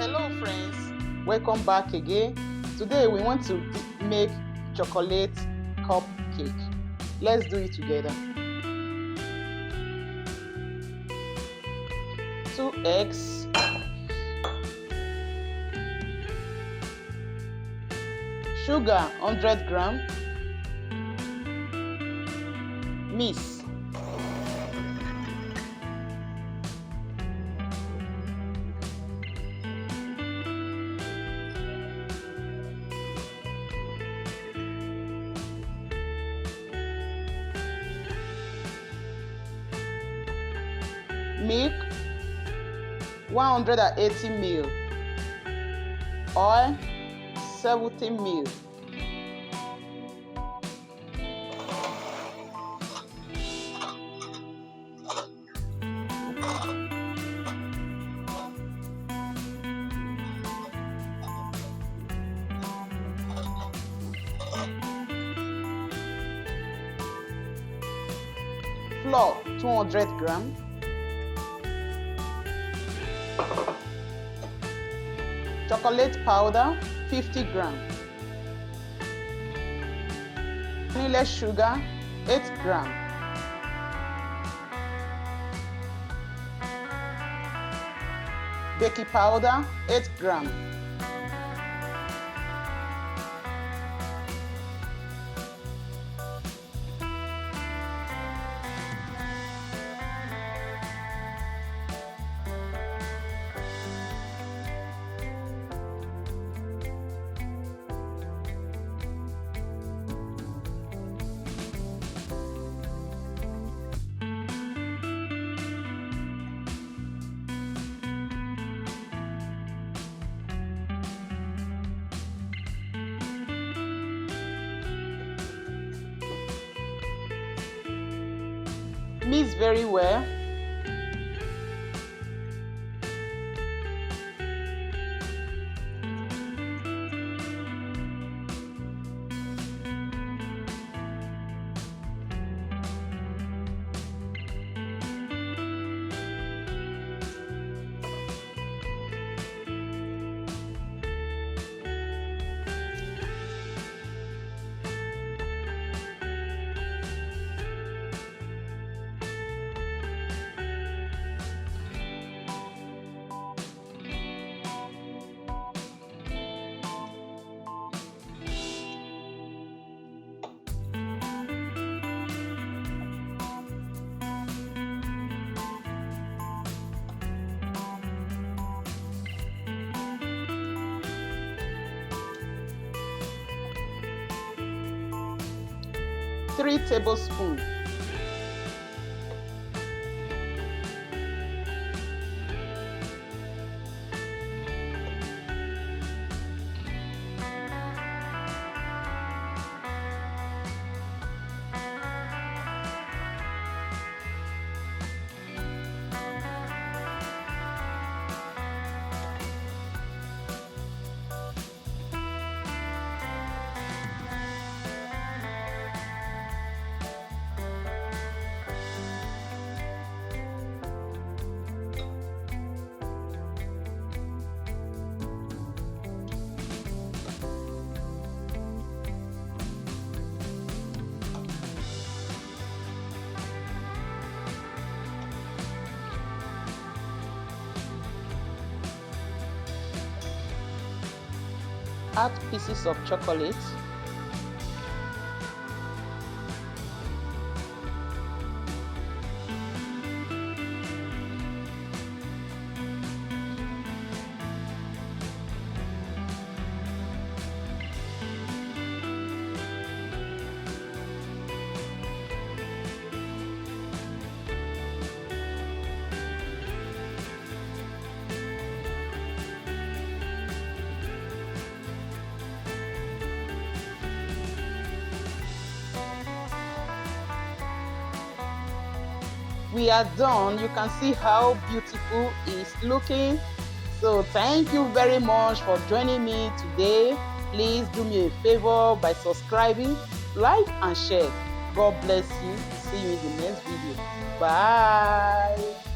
Hello friends, welcome back again. Today we want to make chocolate cupcake. Let's do it together. 2 eggs, sugar 100 gram, mix. Milk 180 ml, oil 70 ml, flour 200 gram, chocolate powder 50 gram, vanilla sugar 8 gram, baking powder 8 gram, mix very well. Three tablespoons. Add pieces of chocolate, we are done. You can see how beautiful it's looking. So thank you very much for joining me today. Please do me a favor by subscribing, like and share. God bless you. See you in the next video. Bye.